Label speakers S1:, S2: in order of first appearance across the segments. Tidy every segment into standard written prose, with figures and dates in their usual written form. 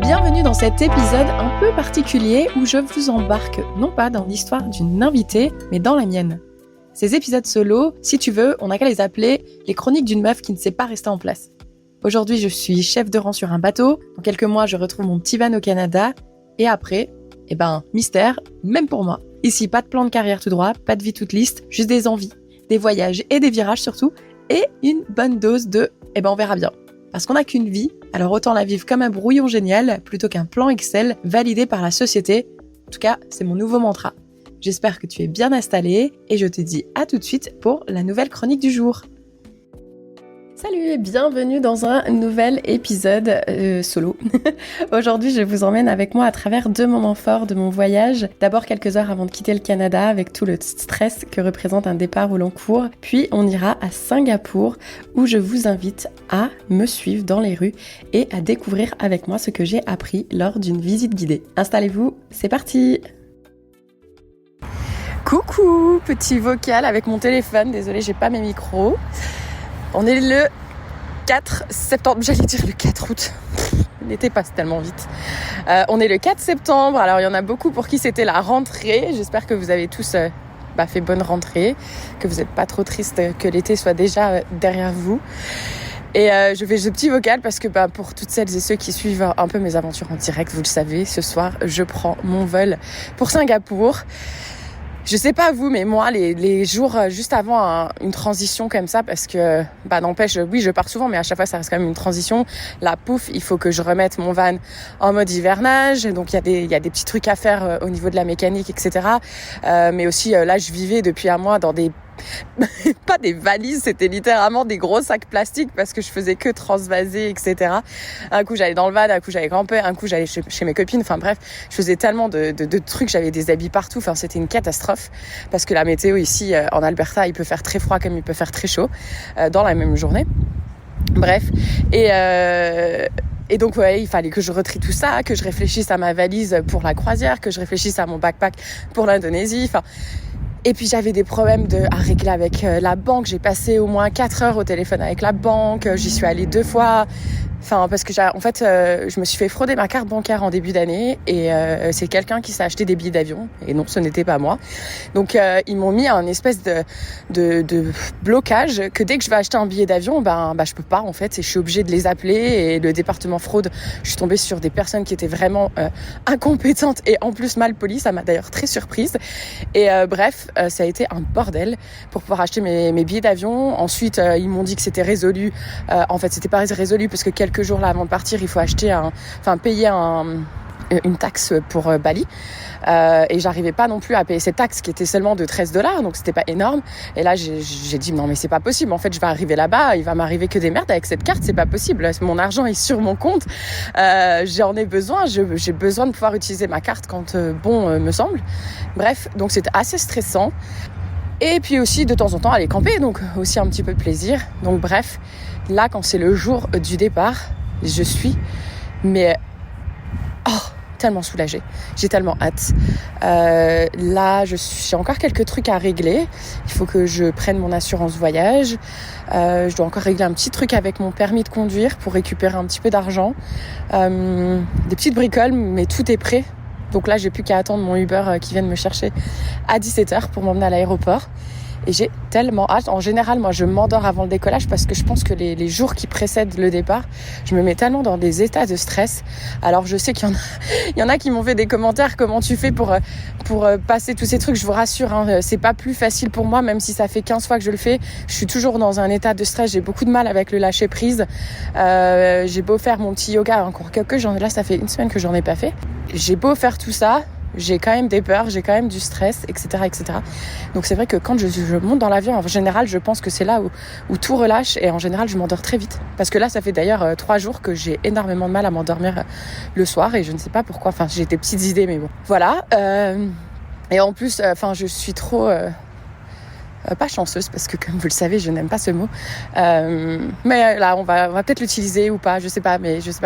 S1: Bienvenue dans cet épisode un peu particulier où je vous embarque non pas dans l'histoire d'une invitée, mais dans la mienne. Ces épisodes solo, si tu veux, on n'a qu'à les appeler les chroniques d'une meuf qui ne sait pas rester en place. Aujourd'hui, je suis chef de rang sur un bateau. Dans quelques mois, je retrouve mon petit van au Canada. Et après, mystère, même pour moi. Ici, pas de plan de carrière tout droit, pas de vie toute liste, juste des envies, des voyages et des virages surtout, et une bonne dose de « on verra bien ». Parce qu'on n'a qu'une vie, alors autant la vivre comme un brouillon génial plutôt qu'un plan Excel validé par la société. En tout cas, c'est mon nouveau mantra. J'espère que tu es bien installé et je te dis à tout de suite pour la nouvelle chronique du jour. Salut et bienvenue dans un nouvel épisode solo. Aujourd'hui, je vous emmène avec moi à travers deux moments forts de mon voyage. D'abord quelques heures avant de quitter le Canada avec tout le stress que représente un départ au long cours. Puis on ira à Singapour où je vous invite à me suivre dans les rues et à découvrir avec moi ce que j'ai appris lors d'une visite guidée. Installez-vous, c'est parti! Coucou, petit vocal avec mon téléphone. Désolée, j'ai pas mes micros. On est le 4 septembre, j'allais dire le 4 août. L'été passe tellement vite. On est le 4 septembre, alors il y en a beaucoup pour qui c'était la rentrée. J'espère que vous avez tous fait bonne rentrée, que vous n'êtes pas trop triste que l'été soit déjà derrière vous. Et je fais ce petit vocal parce que pour toutes celles et ceux qui suivent un peu mes aventures en direct, vous le savez, ce soir, je prends mon vol pour Singapour. Je sais pas vous, mais moi, les jours juste avant une transition comme ça, parce que, n'empêche, oui, je pars souvent, mais à chaque fois, ça reste quand même une transition. Là, pouf, il faut que je remette mon van en mode hivernage. Donc, il y a des petits trucs à faire au niveau de la mécanique, etc. Mais aussi, là, je vivais depuis un mois dans des pas des valises, c'était littéralement des gros sacs plastiques parce que je faisais que transvaser, etc. Un coup j'allais dans le van, un coup j'allais camper, un coup j'allais chez mes copines, enfin bref, je faisais tellement de trucs, j'avais des habits partout, enfin c'était une catastrophe parce que la météo ici en Alberta, il peut faire très froid comme il peut faire très chaud dans la même journée. Bref, et donc, il fallait que je retrie tout ça, que je réfléchisse à ma valise pour la croisière, que je réfléchisse à mon backpack pour l'Indonésie, enfin. Et puis j'avais des problèmes à régler avec la banque. J'ai passé au moins 4 heures au téléphone avec la banque. J'y suis allée 2 fois. Enfin, parce que je me suis fait frauder ma carte bancaire en début d'année et c'est quelqu'un qui s'est acheté des billets d'avion et non, ce n'était pas moi. Donc ils m'ont mis un espèce de blocage que dès que je vais acheter un billet d'avion, je peux pas en fait. Et je suis obligée de les appeler et le département fraude, je suis tombée sur des personnes qui étaient vraiment incompétentes et en plus mal polies. Ça m'a d'ailleurs très surprise. Et ça a été un bordel pour pouvoir acheter mes billets d'avion. Ensuite, ils m'ont dit que c'était résolu. En fait, c'était pas résolu parce que quelques jours là avant de partir, il faut payer une taxe pour Bali. Et j'arrivais pas non plus à payer cette taxe qui était seulement de $13, donc c'était pas énorme. Et là, j'ai dit non mais c'est pas possible. En fait, je vais arriver là-bas, il va m'arriver que des merdes avec cette carte, c'est pas possible. Mon argent est sur mon compte. J'en ai besoin, j'ai besoin de pouvoir utiliser ma carte quand me semble. Bref, donc c'était assez stressant. Et puis aussi de temps en temps aller camper, donc aussi un petit peu de plaisir. Donc bref, là quand c'est le jour du départ, je suis tellement soulagée. J'ai tellement hâte. Là, j'ai encore quelques trucs à régler. Il faut que je prenne mon assurance voyage. Je dois encore régler un petit truc avec mon permis de conduire pour récupérer un petit peu d'argent. Des petites bricoles, mais tout est prêt. Donc là, j'ai plus qu'à attendre mon Uber qui vienne me chercher à 17h pour m'emmener à l'aéroport. Et j'ai tellement hâte. En général, moi, je m'endors avant le décollage parce que je pense que les jours qui précèdent le départ, je me mets tellement dans des états de stress. Alors, je sais qu'il y en a qui m'ont fait des commentaires. Comment tu fais pour passer tous ces trucs? Je vous rassure, c'est pas plus facile pour moi, même si ça fait 15 fois que je le fais. Je suis toujours dans un état de stress. J'ai beaucoup de mal avec le lâcher prise. J'ai beau faire mon petit yoga, encore là, ça fait 1 semaine que j'en ai pas fait. J'ai beau faire tout ça. J'ai quand même des peurs, j'ai quand même du stress, etc., etc. Donc c'est vrai que quand je monte dans l'avion, en général, je pense que c'est là où tout relâche et en général, je m'endors très vite. Parce que là, ça fait d'ailleurs 3 jours que j'ai énormément de mal à m'endormir le soir et je ne sais pas pourquoi. Enfin, j'ai des petites idées, mais bon. Voilà. Et en plus, je suis trop... pas chanceuse parce que comme vous le savez je n'aime pas ce mot mais là on va peut-être l'utiliser ou pas, je sais pas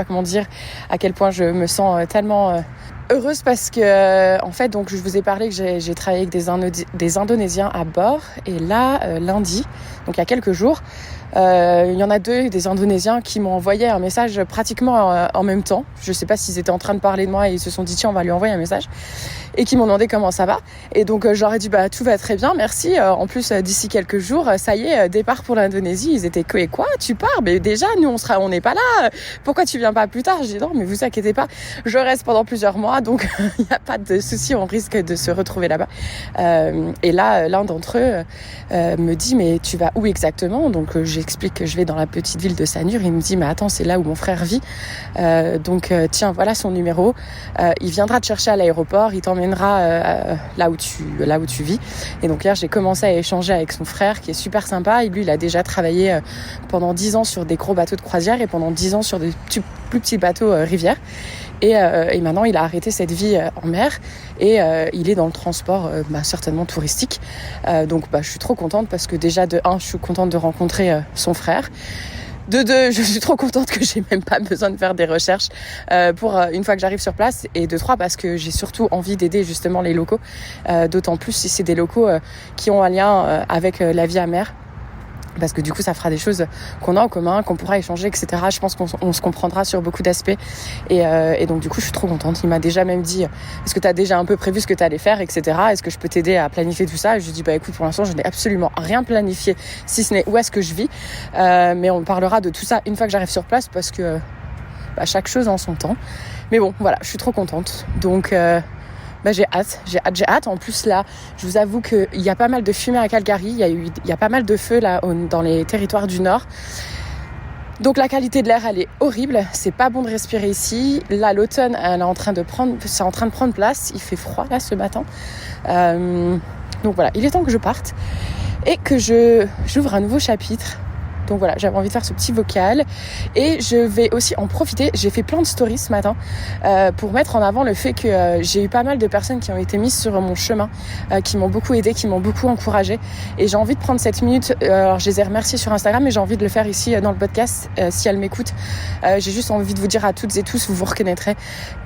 S1: comment dire à quel point je me sens tellement heureuse parce que en fait donc je vous ai parlé que j'ai travaillé avec des Indonésiens à bord et là lundi donc il y a quelques jours Il y en a 2 des Indonésiens qui m'ont envoyé un message pratiquement en même temps. Je sais pas s'ils étaient en train de parler de moi et ils se sont dit tiens on va lui envoyer un message, et qui m'ont demandé comment ça va. Et donc je leur ai dit tout va très bien, merci. En plus d'ici quelques jours, ça y est, départ pour l'Indonésie. Ils étaient quoi, tu pars? Mais déjà nous on n'est pas là. Pourquoi tu viens pas plus tard? Je dis non mais vous inquiétez pas, je reste pendant plusieurs mois, donc il n'y a pas de souci, on risque de se retrouver là-bas. Et là l'un d'entre eux me dit mais tu vas où exactement? Donc j'explique que je vais dans la petite ville de Sanur. Il me dit mais attends, c'est là où mon frère vit, donc tiens voilà son numéro, il viendra te chercher à l'aéroport, il t'emmènera là où tu vis. Et donc hier j'ai commencé à échanger avec son frère qui est super sympa. Et lui il a déjà travaillé pendant 10 ans sur des gros bateaux de croisière et pendant 10 ans sur des plus petits bateaux rivières. Et maintenant il a arrêté cette vie en mer et il est dans le transport certainement touristique. Donc je suis trop contente parce que déjà de 1 je suis contente de rencontrer son frère. De 2, je suis trop contente que j'ai même pas besoin de faire des recherches pour une fois que j'arrive sur place. Et de 3, parce que j'ai surtout envie d'aider justement les locaux, d'autant plus si c'est des locaux qui ont un lien avec la vie à mer. Parce que du coup ça fera des choses qu'on a en commun, qu'on pourra échanger, etc. Je pense qu'on se comprendra sur beaucoup d'aspects. Et donc du coup je suis trop contente. Il m'a déjà même dit est-ce que tu as déjà un peu prévu ce que tu allais faire, etc. Est-ce que je peux t'aider à planifier tout ça? Et je lui dis écoute, pour l'instant je n'ai absolument rien planifié, si ce n'est où est-ce que je vis, mais on parlera de tout ça une fois que j'arrive sur place, parce que chaque chose en son temps. Mais bon voilà, je suis trop contente. Donc j'ai hâte. En plus là, je vous avoue qu'il y a pas mal de fumée à Calgary. Il y a pas mal de feux là dans les territoires du Nord. Donc la qualité de l'air, elle est horrible. C'est pas bon de respirer ici. Là, l'automne, c'est en train de prendre place. Il fait froid là ce matin. Donc voilà, il est temps que je parte et que j'ouvre un nouveau chapitre. Donc voilà, j'avais envie de faire ce petit vocal et je vais aussi en profiter. J'ai fait plein de stories ce matin pour mettre en avant le fait que j'ai eu pas mal de personnes qui ont été mises sur mon chemin, qui m'ont beaucoup aidée, qui m'ont beaucoup encouragée. Et j'ai envie de prendre cette minute. Alors je les ai remerciées sur Instagram, mais j'ai envie de le faire ici dans le podcast si elles m'écoutent. J'ai juste envie de vous dire à toutes et tous, vous vous reconnaîtrez.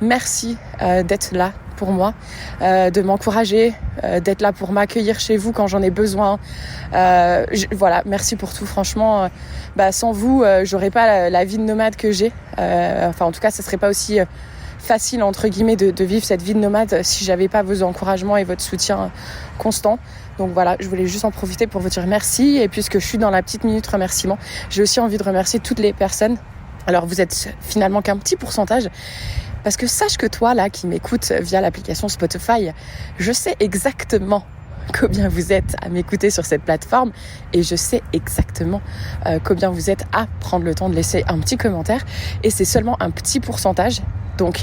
S1: Merci d'être là pour moi, de m'encourager, d'être là pour m'accueillir chez vous quand j'en ai besoin. Voilà, merci pour tout. Franchement, sans vous, j'aurais pas la vie de nomade que j'ai. En tout cas, ce serait pas aussi facile entre guillemets de vivre cette vie de nomade si j'avais pas vos encouragements et votre soutien constant. Donc voilà, je voulais juste en profiter pour vous dire merci. Et puisque je suis dans la petite minute remerciement, j'ai aussi envie de remercier toutes les personnes. Alors vous êtes finalement qu'un petit pourcentage. Parce que sache que toi, là, qui m'écoutes via l'application Spotify, je sais exactement combien vous êtes à m'écouter sur cette plateforme et je sais exactement combien vous êtes à prendre le temps de laisser un petit commentaire. Et c'est seulement un petit pourcentage. Donc,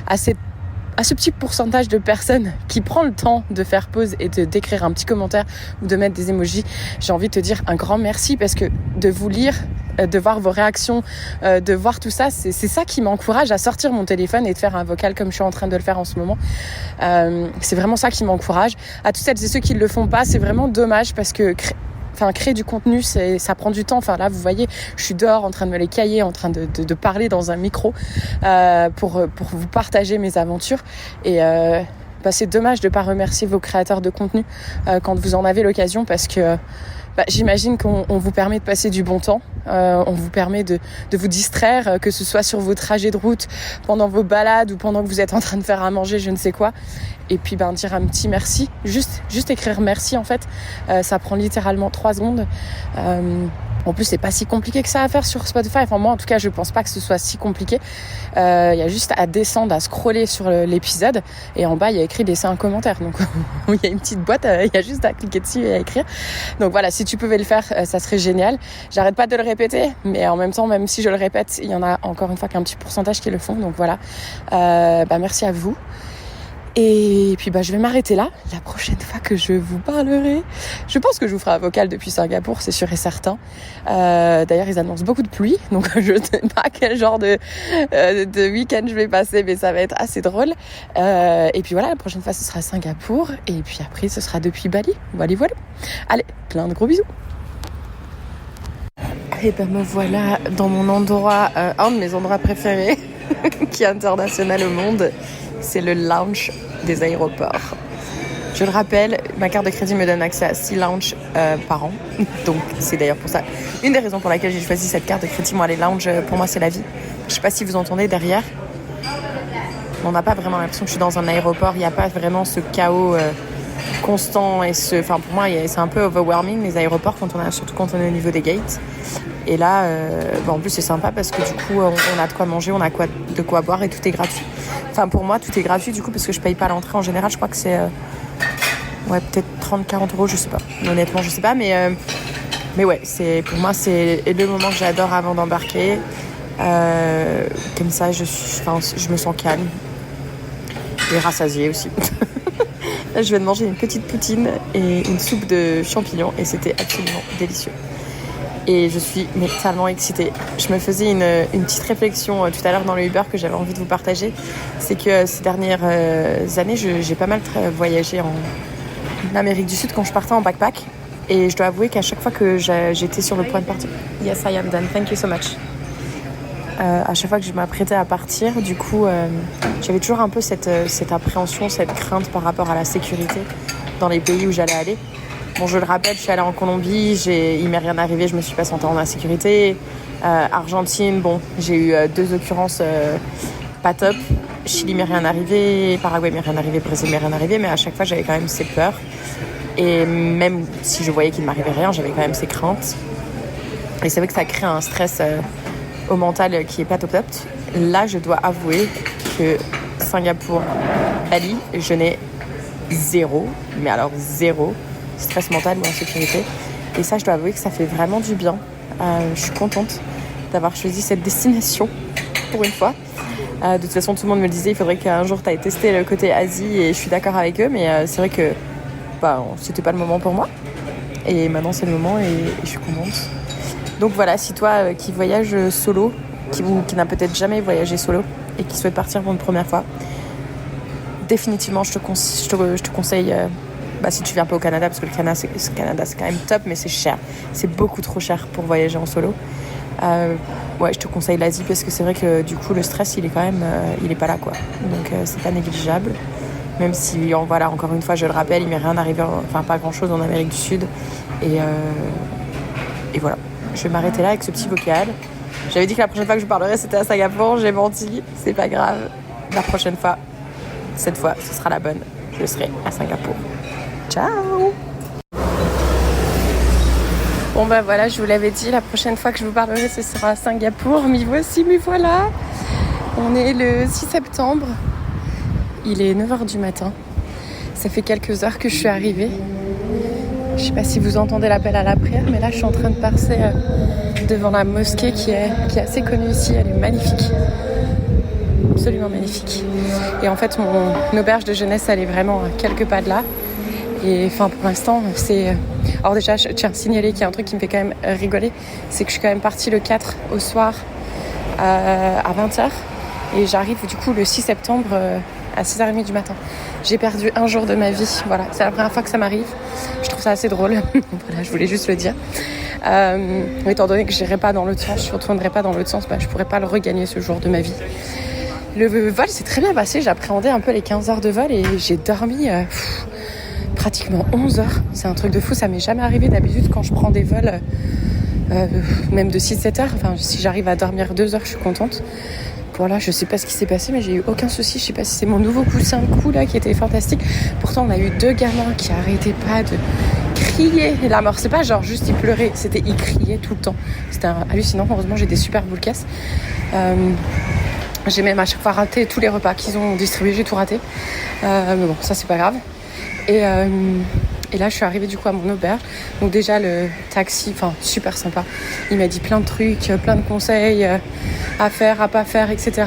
S1: à ce petit pourcentage de personnes qui prend le temps de faire pause et d'écrire un petit commentaire ou de mettre des emojis, j'ai envie de te dire un grand merci, parce que de vous lire, de voir vos réactions, de voir tout ça, c'est ça qui m'encourage à sortir mon téléphone et de faire un vocal comme je suis en train de le faire en ce moment. C'est vraiment ça qui m'encourage. À toutes celles et ceux qui ne le font pas, c'est vraiment dommage, parce que créer du contenu, ça prend du temps. Là, vous voyez, je suis dehors en train de me les cailler, en train de parler dans un micro pour vous partager mes aventures. Et c'est dommage de ne pas remercier vos créateurs de contenu quand vous en avez l'occasion, parce que j'imagine qu'on vous permet de passer du bon temps, on vous permet de vous distraire, que ce soit sur vos trajets de route, pendant vos balades ou pendant que vous êtes en train de faire à manger, je ne sais quoi. Et puis dire un petit merci, juste écrire merci en fait, ça prend littéralement 3 secondes. En plus, c'est pas si compliqué que ça à faire sur Spotify. Moi, en tout cas, je pense pas que ce soit si compliqué. Il y a juste à descendre, à scroller sur l'épisode. Et en bas, il y a écrit laisser un commentaire. Donc, il y a une petite boîte, il y a juste à cliquer dessus et à écrire. Donc voilà, si tu pouvais le faire, ça serait génial. J'arrête pas de le répéter, mais en même temps, même si je le répète, il y en a encore une fois qu'un petit pourcentage qui le font. Donc voilà, merci à vous. Et puis je vais m'arrêter là. La prochaine fois que je vous parlerai, je pense que je vous ferai un vocal depuis Singapour, c'est sûr et certain. D'ailleurs, ils annoncent beaucoup de pluie, donc je ne sais pas quel genre de week-end je vais passer, mais ça va être assez drôle. Et puis voilà, la prochaine fois ce sera Singapour, et puis après ce sera depuis Bali. Voilà. Allez, plein de gros bisous. Et me voilà dans mon endroit, un de mes endroits préférés, qui est international au monde. C'est le lounge des aéroports. Je le rappelle, ma carte de crédit me donne accès à 6 lounges par an. Donc c'est d'ailleurs pour ça, une des raisons pour laquelle j'ai choisi cette carte de crédit. Moi, les lounges, pour moi, c'est la vie. Je sais pas si vous entendez derrière. On n'a pas vraiment l'impression que je suis dans un aéroport. Il n'y a pas vraiment ce chaos constant. Enfin, pour moi, c'est un peu overwhelming, les aéroports, surtout quand on est au niveau des gates. Et là, en plus, c'est sympa parce que du coup, on a de quoi manger, on a de quoi boire et tout est gratuit. Enfin, pour moi, tout est gratuit du coup parce que je paye pas l'entrée en général. Je crois que c'est peut-être 30-40 euros, je sais pas. Honnêtement, je sais pas, mais ouais, pour moi, c'est le moment que j'adore avant d'embarquer. Comme ça, je me sens calme et rassasiée aussi. Là, je viens de manger une petite poutine et une soupe de champignons et c'était absolument délicieux. Et je suis tellement excitée. Je me faisais une petite réflexion tout à l'heure dans le Uber que j'avais envie de vous partager. C'est que ces dernières années, j'ai pas mal voyagé en Amérique du Sud quand je partais en backpack. Et je dois avouer qu'à chaque fois que j'étais sur le point de partir... Yes, I am done. Thank you so much. À chaque fois que je m'apprêtais à partir, du coup, j'avais toujours un peu cette appréhension, cette crainte par rapport à la sécurité dans les pays où j'allais aller. Bon, je le rappelle, je suis allée en Colombie, il m'est rien arrivé, je me suis pas sentie en insécurité. Argentine, bon, j'ai eu 2 occurrences pas top. Chili m'est rien arrivé, Paraguay m'est rien arrivé, Brésil m'est rien arrivé, mais à chaque fois j'avais quand même ces peurs. Et même si je voyais qu'il ne m'arrivait rien, j'avais quand même ces craintes. Et c'est vrai que ça crée un stress au mental qui est pas top top. Là, je dois avouer que Singapour, Bali, je n'ai zéro stress mental ou insécurité. Et ça, je dois avouer que ça fait vraiment du bien. Je suis contente d'avoir choisi cette destination pour une fois. De toute façon, tout le monde me le disait, il faudrait qu'un jour tu ailles tester le côté Asie et je suis d'accord avec eux, mais c'est vrai que c'était pas le moment pour moi. Et maintenant, c'est le moment et je suis contente. Donc voilà, si toi qui voyage solo, qui n'a peut-être jamais voyagé solo et qui souhaite partir pour une première fois, définitivement, je te conseille... si tu viens pas au Canada, parce que le Canada c'est quand même top, mais c'est cher. C'est beaucoup trop cher pour voyager en solo. Je te conseille l'Asie parce que c'est vrai que du coup le stress il est quand même il est pas là quoi. Donc c'est pas négligeable. Même si encore une fois je le rappelle, il m'est rien arrivé, pas grand chose en Amérique du Sud. Et voilà. Je vais m'arrêter là avec ce petit vocal. J'avais dit que la prochaine fois que je parlerais c'était à Singapour, j'ai menti, c'est pas grave. La prochaine fois, cette fois ce sera la bonne. Je serai à Singapour. Ciao. Bon voilà, je vous l'avais dit, la prochaine fois que je vous parlerai, ce sera à Singapour. Me voilà. On est le 6 septembre. Il est 9h du matin. Ça fait quelques heures que je suis arrivée. Je sais pas si vous entendez l'appel à la prière, mais là, je suis en train de passer devant la mosquée qui est assez connue ici. Elle est magnifique. Absolument magnifique. Et en fait, mon auberge de jeunesse, elle est vraiment à quelques pas de là. Et pour l'instant, c'est... Alors déjà, je tiens à signaler qu'il y a un truc qui me fait quand même rigoler. C'est que je suis quand même partie le 4 au soir à 20h. Et j'arrive du coup le 6 septembre à 6h30 du matin. J'ai perdu un jour de ma vie. Voilà, c'est la première fois que ça m'arrive. Je trouve ça assez drôle. Voilà, je voulais juste le dire. Étant donné que je n'irai pas dans l'autre sens, je ne retournerai pas dans l'autre sens, je ne pourrai pas le regagner ce jour de ma vie. Le vol s'est très bien passé. J'appréhendais un peu les 15 heures de vol et j'ai dormi... pratiquement 11 heures. C'est un truc de fou, ça m'est jamais arrivé d'habitude quand je prends des vols même de 6-7 heures. Si j'arrive à dormir 2 heures, je suis contente. Voilà, je sais pas ce qui s'est passé, mais j'ai eu aucun souci. Je sais pas si c'est mon nouveau coussin de cou là qui était fantastique. Pourtant, on a eu 2 gamins qui arrêtaient pas de crier la mort. C'est pas genre juste ils pleuraient, c'était ils criaient tout le temps. C'était hallucinant. Heureusement, j'ai des super boules caisses. J'ai même à chaque fois raté tous les repas qu'ils ont distribués, j'ai tout raté. Mais bon, ça c'est pas grave. Et là, je suis arrivée du coup à mon auberge. Donc déjà, le taxi, super sympa. Il m'a dit plein de trucs, plein de conseils à faire, à pas faire, etc.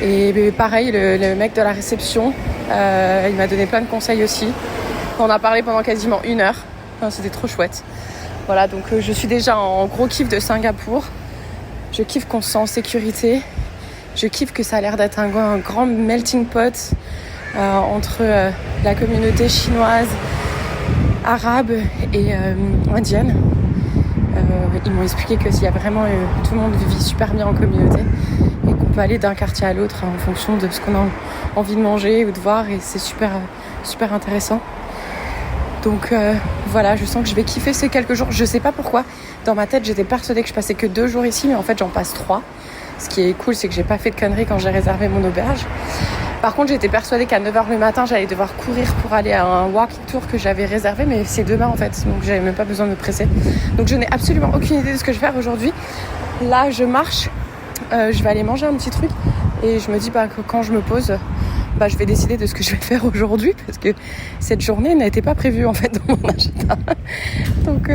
S1: Et pareil, le mec de la réception, il m'a donné plein de conseils aussi. On a parlé pendant quasiment 1 heure. C'était trop chouette. Voilà, donc je suis déjà en gros kiff de Singapour. Je kiffe qu'on se sent en sécurité. Je kiffe que ça a l'air d'être un grand melting pot entre la communauté chinoise, arabe et indienne. Ils m'ont expliqué que s'il y a vraiment tout le monde vit super bien en communauté et on peut aller d'un quartier à l'autre en fonction de ce qu'on a envie de manger ou de voir, et c'est super intéressant. Donc voilà, je sens que je vais kiffer ces quelques jours. Je sais pas pourquoi, dans ma tête j'étais persuadée que je passais que 2 jours ici, mais en fait j'en passe 3. Ce qui est cool, c'est que j'ai pas fait de conneries quand j'ai réservé mon auberge. Par contre, j'étais persuadée qu'à 9h le matin, j'allais devoir courir pour aller à un walking tour que j'avais réservé, mais c'est demain en fait, donc j'avais même pas besoin de me presser. Donc je n'ai absolument aucune idée de ce que je vais faire aujourd'hui. Là, je marche, je vais aller manger un petit truc, et je me dis que quand je me pose, je vais décider de ce que je vais faire aujourd'hui, parce que cette journée n'était pas prévue en fait dans mon agenda. Donc,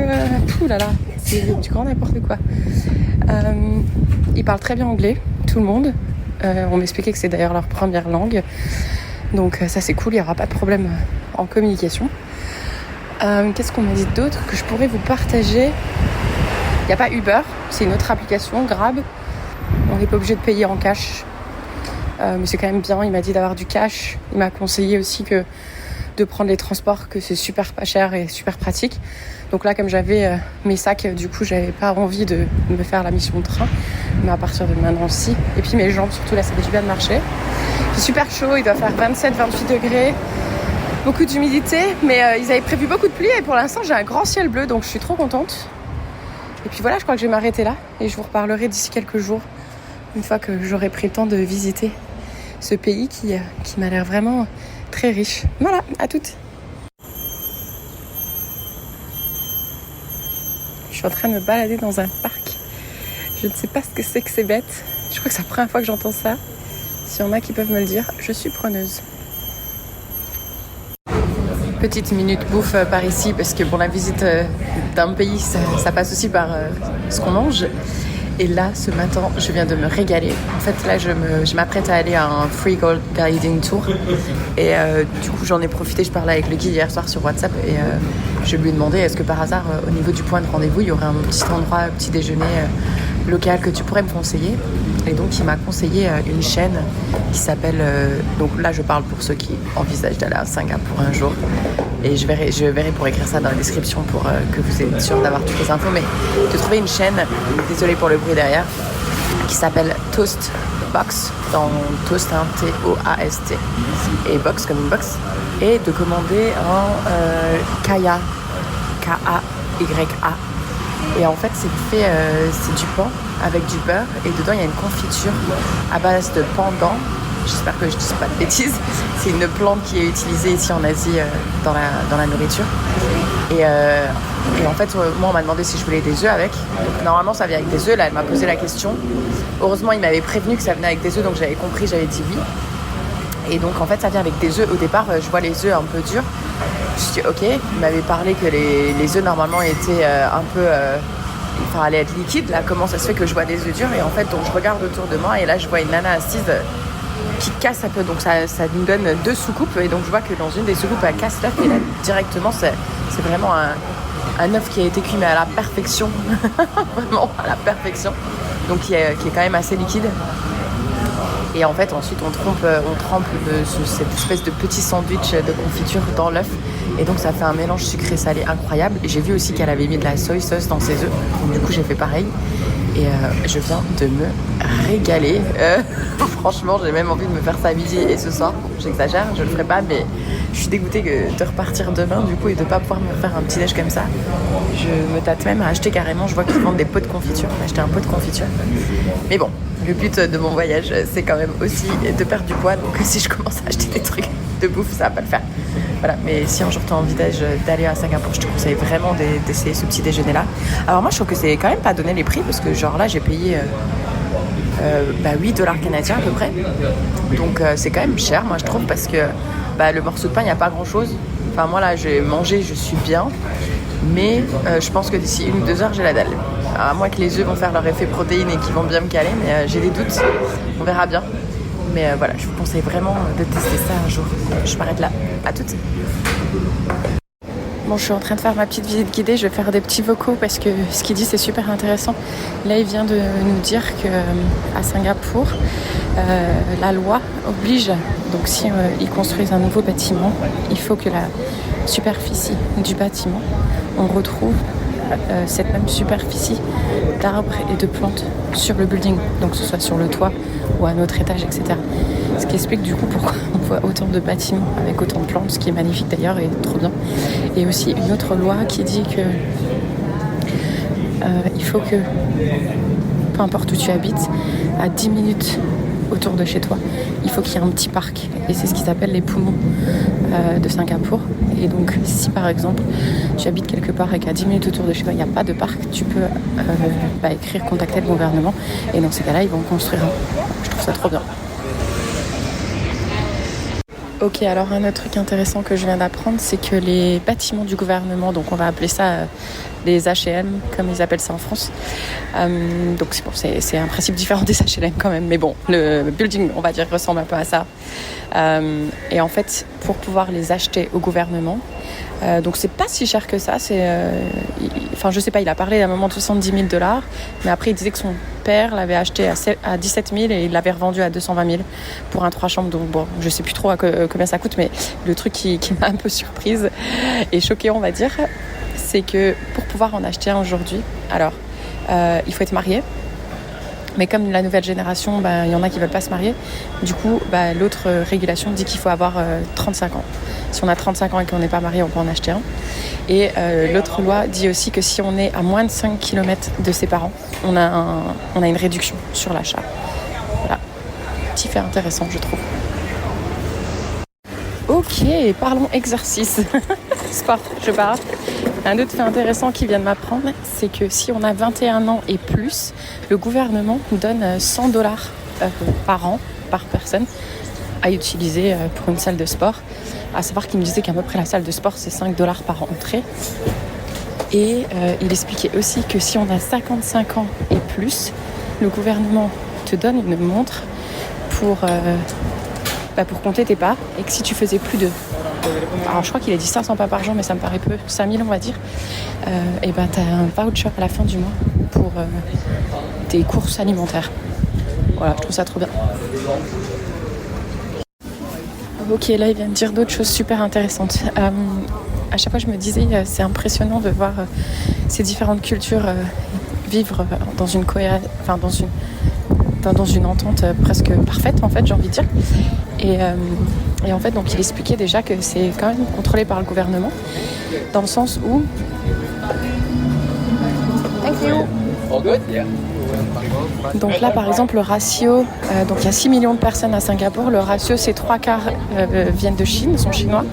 S1: là, c'est du grand n'importe quoi. Ils parlent très bien anglais, tout le monde. On m'expliquait que c'est d'ailleurs leur première langue. Donc ça c'est cool, il n'y aura pas de problème en communication. Qu'est-ce qu'on m'a dit d'autre que je pourrais vous partager? Il n'y a pas Uber, c'est une autre application, Grab. On n'est pas obligé de payer en cash. Mais c'est quand même bien, il m'a dit d'avoir du cash. Il m'a conseillé aussi de prendre les transports, que c'est super pas cher et super pratique. Donc là, comme j'avais mes sacs, du coup, j'avais pas envie de me faire la mission de train. Mais à partir de maintenant, si. Et puis mes jambes, surtout là, ça fait du bien de marcher. C'est super chaud, il doit faire 27-28 degrés. Beaucoup d'humidité, mais ils avaient prévu beaucoup de pluie. Et pour l'instant, j'ai un grand ciel bleu, donc je suis trop contente. Et puis voilà, je crois que je vais m'arrêter là. Et je vous reparlerai d'ici quelques jours, une fois que j'aurai pris le temps de visiter ce pays qui m'a l'air vraiment très riche. Voilà, à toutes. Je suis en train de me balader dans un parc. Je ne sais pas ce que c'est bête. Je crois que c'est la première fois que j'entends ça. S'il y en a qui peuvent me le dire, je suis preneuse. Petite minute bouffe par ici, parce que pour la visite d'un pays, ça passe aussi par ce qu'on mange. Et là, ce matin, je viens de me régaler. En fait, là, je m'apprête à aller à un free gold guiding tour. Et du coup, j'en ai profité. Je parlais avec le guide hier soir sur WhatsApp. Et je lui ai demandé, est-ce que par hasard, au niveau du point de rendez-vous, il y aurait un petit endroit, un petit déjeuner local que tu pourrais me conseiller? Et donc, il m'a conseillé une chaîne qui s'appelle... donc là, je parle pour ceux qui envisagent d'aller à Singapour un jour. Et je verrai pour écrire ça dans la description pour que vous êtes sûr d'avoir toutes les infos. Mais de trouver une chaîne, désolée pour le bruit derrière, qui s'appelle Toast Box, dans Toast, T-O-A-S-T, et Box comme une box, et de commander un Kaya, K-A-Y-A. Et en fait, c'est du pain avec du beurre, et dedans il y a une confiture à base de pandan. J'espère que je ne dis pas de bêtises. C'est une plante qui est utilisée ici en Asie dans la nourriture. Et en fait, moi, on m'a demandé si je voulais des œufs avec. Donc, normalement, ça vient avec des œufs. Là, elle m'a posé la question. Heureusement, il m'avait prévenu que ça venait avec des œufs, donc j'avais compris, j'avais dit oui. Et donc, en fait, ça vient avec des œufs. Au départ, je vois les œufs un peu durs. Je me suis dit, ok. Il m'avait parlé que les œufs, normalement, étaient un peu... allaient être liquides. Là, comment ça se fait que je vois des œufs durs? Et en fait, donc, je regarde autour de moi et là, je vois une nana assise qui casse un peu, donc ça nous donne 2 soucoupes, et donc je vois que dans une des soucoupes elle casse l'œuf, et là directement c'est vraiment un œuf qui a été cuit mais à la perfection. Vraiment à la perfection, donc qui est quand même assez liquide. Et en fait ensuite on trempe cette espèce de petit sandwich de confiture dans l'œuf, et donc ça fait un mélange sucré-salé incroyable. Et j'ai vu aussi qu'elle avait mis de la soy sauce dans ses œufs, donc du coup j'ai fait pareil. Et je viens de me régaler. Franchement, j'ai même envie de me faire ça à midi et ce soir. J'exagère, je le ferai pas, mais je suis dégoûtée de repartir demain du coup et de pas pouvoir me faire un petit déj comme ça. Je me tâte même à acheter carrément. Je vois qu'ils vendent des pots de confiture. J'ai acheté un pot de confiture. Mais bon, le but de mon voyage, c'est quand même aussi de perdre du poids. Donc si je commence à acheter des trucs de bouffe, ça va pas le faire. Voilà, mais si un jour tu envisages d'aller à Singapour, je te conseille vraiment d'essayer ce petit déjeuner là. Alors moi je trouve que c'est quand même pas donné les prix, parce que genre là j'ai payé $8 canadiens à peu près. Donc c'est quand même cher moi je trouve, parce que le morceau de pain il n'y a pas grand chose. Enfin moi là j'ai mangé, je suis bien, mais je pense que d'ici 1 ou 2 heures j'ai la dalle. À moins que les œufs vont faire leur effet protéine et qu'ils vont bien me caler, mais j'ai des doutes, on verra bien. Mais voilà, je vous conseille vraiment de tester ça un jour. Je m'arrête là. À toutes. Bon, je suis en train de faire ma petite visite guidée. Je vais faire des petits vocaux parce que ce qu'il dit, c'est super intéressant. Là, il vient de nous dire qu'à Singapour, la loi oblige, donc si ils construisent un nouveau bâtiment, il faut que la superficie du bâtiment, on retrouve cette même superficie d'arbres et de plantes sur le building, donc que ce soit sur le toit ou à un autre étage, etc. Ce qui explique du coup pourquoi on voit autant de bâtiments avec autant de plantes, ce qui est magnifique d'ailleurs et trop bien. Et aussi une autre loi qui dit que il faut que, peu importe où tu habites, à 10 minutes autour de chez toi, il faut qu'il y ait un petit parc. Et c'est ce qu'ils appellent les poumons de Singapour. Et donc, si par exemple, tu habites quelque part et qu'à 10 minutes autour de chez toi, il n'y a pas de parc, tu peux écrire, contacter le gouvernement. Et dans ces cas-là, ils vont construire un. Je trouve ça trop bien. Ok, alors un autre truc intéressant que je viens d'apprendre, c'est que les bâtiments du gouvernement, donc on va appeler ça les HLM, comme ils appellent ça en France. Donc c'est un principe différent des HLM quand même, mais bon, le building, on va dire, ressemble un peu à ça. Et en fait, pour pouvoir les acheter au gouvernement, donc c'est pas si cher que ça, je sais pas, il a parlé à un moment de 70 000 $, mais après il disait que son père l'avait acheté à 17 000 et il l'avait revendu à 220 000 pour un 3 chambres. Donc bon, je sais plus trop combien ça coûte, mais le truc qui m'a un peu surprise et choquée, on va dire, c'est que pour pouvoir en acheter un aujourd'hui, alors il faut être marié. Mais comme la nouvelle génération, il y en a qui ne veulent pas se marier, du coup, l'autre régulation dit qu'il faut avoir 35 ans. Si on a 35 ans et qu'on n'est pas marié, on peut en acheter un. Et l'autre loi dit aussi que si on est à moins de 5 km de ses parents, on a une réduction sur l'achat. Voilà, petit fait intéressant, je trouve. Ok, parlons exercice. Sport, je pars. Un autre fait intéressant qui vient de m'apprendre, c'est que si on a 21 ans et plus, le gouvernement nous donne 100 $ par an, par personne, à utiliser pour une salle de sport. À savoir qu'il me disait qu'à peu près la salle de sport, c'est 5 $ par entrée. Et il expliquait aussi que si on a 55 ans et plus, le gouvernement te donne une montre pour compter tes pas, et que si tu faisais plus de... Alors je crois qu'il a dit 500 pas par jour, mais ça me paraît peu, 5000 on va dire, et t'as un voucher à la fin du mois pour tes courses alimentaires. Voilà, je trouve ça trop bien. Ok, là il vient de dire d'autres choses super intéressantes. À chaque fois je me disais, c'est impressionnant de voir ces différentes cultures vivre dans une dans une entente presque parfaite, en fait, j'ai envie de dire. Et en fait, donc, il expliquait déjà que c'est quand même contrôlé par le gouvernement, dans le sens où... Thank you. All good? Yeah. Donc là, par exemple, le ratio, donc il y a 6 millions de personnes à Singapour, le ratio, c'est 3/4 viennent de Chine, sont chinois,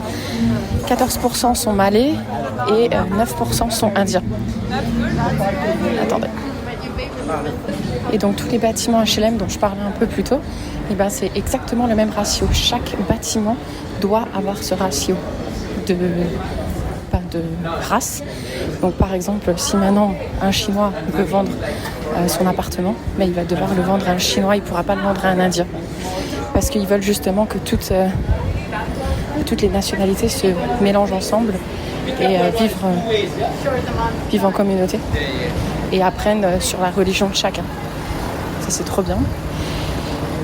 S1: 14% sont malais et 9% sont indiens. Attendez. Et donc tous les bâtiments HLM dont je parlais un peu plus tôt, c'est exactement le même ratio. Chaque bâtiment doit avoir ce ratio de race. Donc par exemple, si maintenant un Chinois veut vendre son appartement, il va devoir le vendre à un Chinois, il ne pourra pas le vendre à un Indien. Parce qu'ils veulent justement que toutes les nationalités se mélangent ensemble et vivent en communauté et apprennent sur la religion de chacun. Ça, c'est trop bien.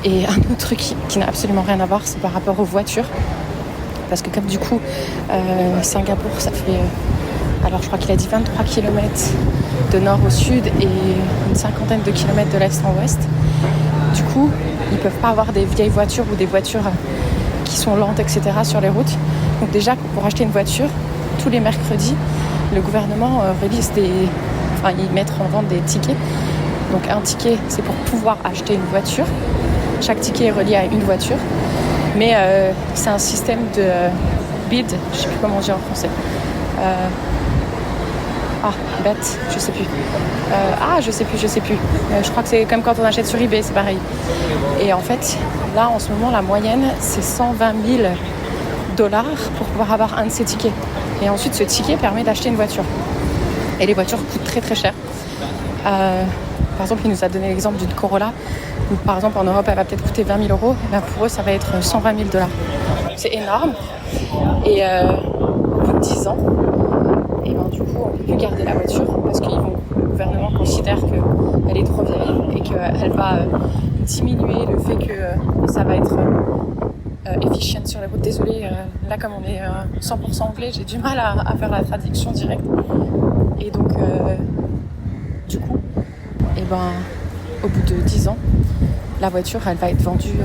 S1: Et un autre truc qui n'a absolument rien à voir, c'est par rapport aux voitures. Parce que comme du coup, Singapour, ça fait... alors je crois qu'il a dit 23 km de nord au sud et une cinquantaine de kilomètres de l'est en ouest. Du coup, ils ne peuvent pas avoir des vieilles voitures ou des voitures qui sont lentes, etc. sur les routes. Donc déjà, pour acheter une voiture, tous les mercredis, le gouvernement release ils mettent en vente des tickets. Donc un ticket, c'est pour pouvoir acheter une voiture. Chaque ticket est relié à une voiture. Mais c'est un système de bid, je ne sais plus comment on dit en français. Bête, je sais plus. Je sais plus. Je crois que c'est comme quand on achète sur eBay, c'est pareil. Et en fait, là, en ce moment, la moyenne, c'est 120 000 $ pour pouvoir avoir un de ces tickets. Et ensuite, ce ticket permet d'acheter une voiture. Et les voitures coûtent très très cher. Par exemple, il nous a donné l'exemple d'une Corolla. Où, par exemple, en Europe, elle va peut-être coûter 20 000 €. Pour eux, ça va être 120 000 $. C'est énorme. Et au bout de 10 ans, du coup, on ne peut plus garder la voiture parce que le gouvernement considère qu'elle est trop vieille et qu'elle va diminuer le fait que ça va être efficient sur les routes. Désolée, là, comme on est 100% anglais, j'ai du mal à faire la traduction directe. Et donc, du coup, au bout de 10 ans, la voiture, elle va être vendue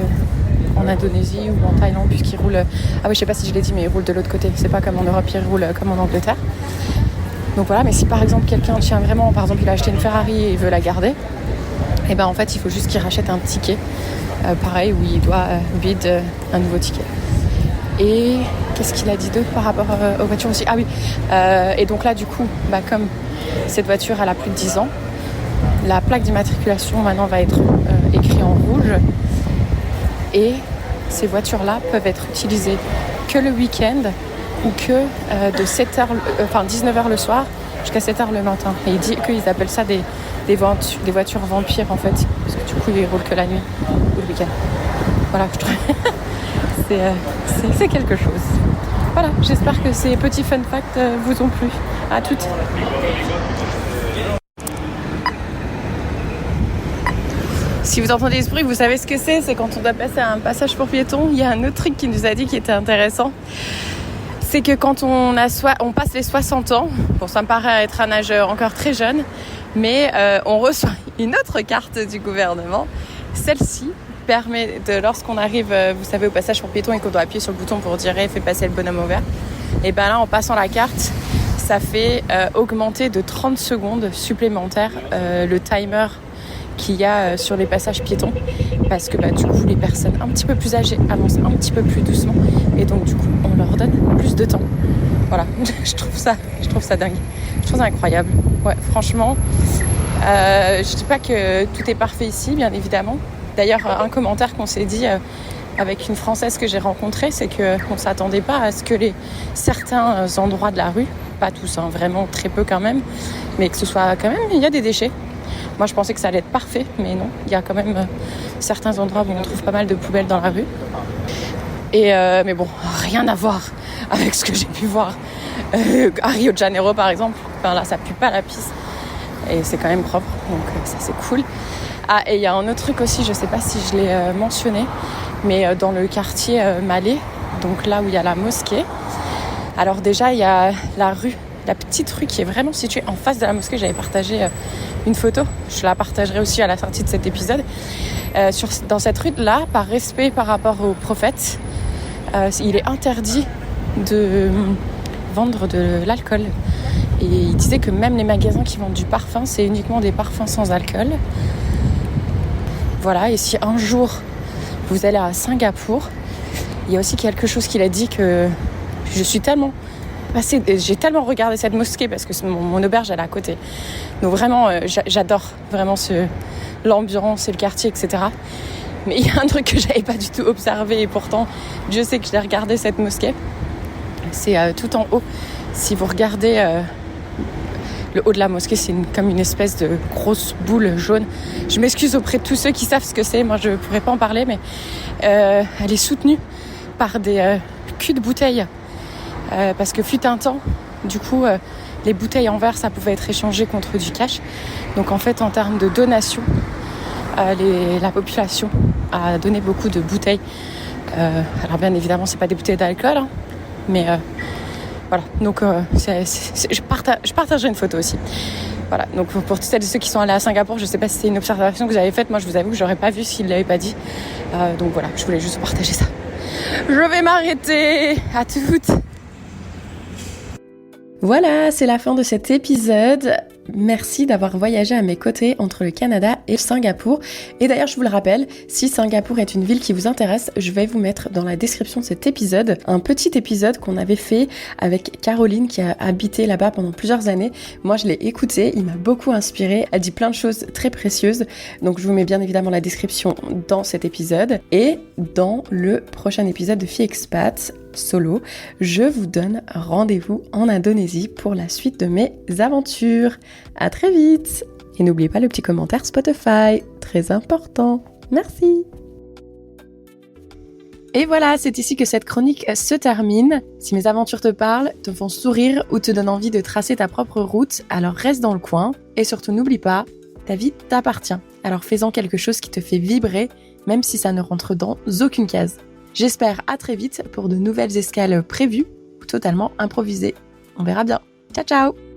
S1: en Indonésie ou en Thaïlande, puisqu'ils roulent... Ah oui, je sais pas si je l'ai dit, mais ils roulent de l'autre côté. C'est pas comme en Europe, ils roulent comme en Angleterre. Donc voilà, mais si par exemple quelqu'un tient vraiment, par exemple il a acheté une Ferrari et il veut la garder, et en fait il faut juste qu'il rachète un ticket, pareil, où il doit bid un nouveau ticket. Et qu'est-ce qu'il a dit d'autre par rapport aux voitures aussi ? Ah oui, et donc là du coup, comme cette voiture elle a plus de 10 ans, la plaque d'immatriculation maintenant va être écrite en rouge, et ces voitures-là peuvent être utilisées que le week-end ou que de 19h le soir jusqu'à 7h le matin. Et il dit qu'ils appellent ça des voitures vampires en fait, parce que du coup ils roulent que la nuit ou le week-end. Voilà, je trouve c'est quelque chose. Voilà, j'espère que ces petits fun facts vous ont plu. À toutes. Si vous entendez ce bruit, vous savez ce que c'est. C'est quand on doit passer à un passage pour piétons. Il y a un autre truc qui nous a dit qui était intéressant. C'est que quand on passe les 60 ans, bon, ça me paraît être un âge encore très jeune, mais on reçoit une autre carte du gouvernement. Celle-ci permet de, lorsqu'on arrive, vous savez, au passage pour piétons et qu'on doit appuyer sur le bouton pour dire fais passer le bonhomme au vert, et là, en passant la carte, ça fait augmenter de 30 secondes supplémentaires le timer qu'il y a sur les passages piétons, parce que du coup les personnes un petit peu plus âgées avancent un petit peu plus doucement, et donc du coup on leur donne plus de temps. Voilà, je trouve ça dingue, je trouve ça incroyable. Ouais, franchement, je dis pas que tout est parfait ici, bien évidemment. D'ailleurs, un commentaire qu'on s'est dit avec une Française que j'ai rencontrée, c'est qu'on s'attendait pas à ce que certains endroits de la rue, pas tous, vraiment très peu quand même, mais que ce soit quand même, il y a des déchets. Moi, je pensais que ça allait être parfait, mais non. Il y a quand même certains endroits où on trouve pas mal de poubelles dans la rue. Mais bon, rien à voir avec ce que j'ai pu voir à Rio de Janeiro, par exemple. Là, ça pue pas la pisse. Et c'est quand même propre, donc ça, c'est cool. Ah, et il y a un autre truc aussi, je sais pas si je l'ai mentionné, mais dans le quartier Malais, donc là où il y a la mosquée, alors déjà, il y a la petite rue qui est vraiment située en face de la mosquée. J'avais partagé une photo, je la partagerai aussi à la sortie de cet épisode. Dans cette rue-là, par respect par rapport aux prophètes, il est interdit de vendre de l'alcool. Et il disait que même les magasins qui vendent du parfum, c'est uniquement des parfums sans alcool. Voilà, et si un jour vous allez à Singapour, il y a aussi quelque chose qu'il a dit que j'ai tellement regardé cette mosquée parce que mon auberge elle est à côté. Donc vraiment, j'adore vraiment l'ambiance et le quartier, etc. Mais il y a un truc que j'avais pas du tout observé et pourtant, je sais que je l'ai regardé cette mosquée. C'est tout en haut. Si vous regardez le haut de la mosquée, c'est comme une espèce de grosse boule jaune. Je m'excuse auprès de tous ceux qui savent ce que c'est. Moi, je ne pourrais pas en parler, mais elle est soutenue par des culs de bouteilles. Parce que fut un temps, du coup, les bouteilles en verre, ça pouvait être échangé contre du cash. Donc, en fait, en termes de donation, la population a donné beaucoup de bouteilles. Alors, bien évidemment, c'est pas des bouteilles d'alcool, hein, mais... Voilà, donc je partagerai une photo aussi. Voilà, donc pour toutes celles et ceux qui sont allés à Singapour, je ne sais pas si c'est une observation que vous avez faite. Moi, je vous avoue que je n'aurais pas vu s'il ne l'avait pas dit. Donc voilà, je voulais juste partager ça. Je vais m'arrêter. À toutes. Voilà, c'est la fin de cet épisode. Merci d'avoir voyagé à mes côtés entre le Canada et Singapour. Et d'ailleurs, je vous le rappelle, si Singapour est une ville qui vous intéresse, je vais vous mettre dans la description de cet épisode un petit épisode qu'on avait fait avec Caroline qui a habité là-bas pendant plusieurs années. Moi, je l'ai écouté, il m'a beaucoup inspiré. Elle dit plein de choses très précieuses. Donc, je vous mets bien évidemment la description dans cet épisode. Et dans le prochain épisode de Fille Expat solo, je vous donne rendez-vous en Indonésie pour la suite de mes aventures. À très vite! Et n'oubliez pas le petit commentaire Spotify, très important. Merci! Et voilà, c'est ici que cette chronique se termine. Si mes aventures te parlent, te font sourire ou te donnent envie de tracer ta propre route, alors reste dans le coin. Et surtout n'oublie pas, ta vie t'appartient. Alors fais-en quelque chose qui te fait vibrer, même si ça ne rentre dans aucune case. J'espère à très vite pour de nouvelles escales prévues ou totalement improvisées. On verra bien. Ciao ciao!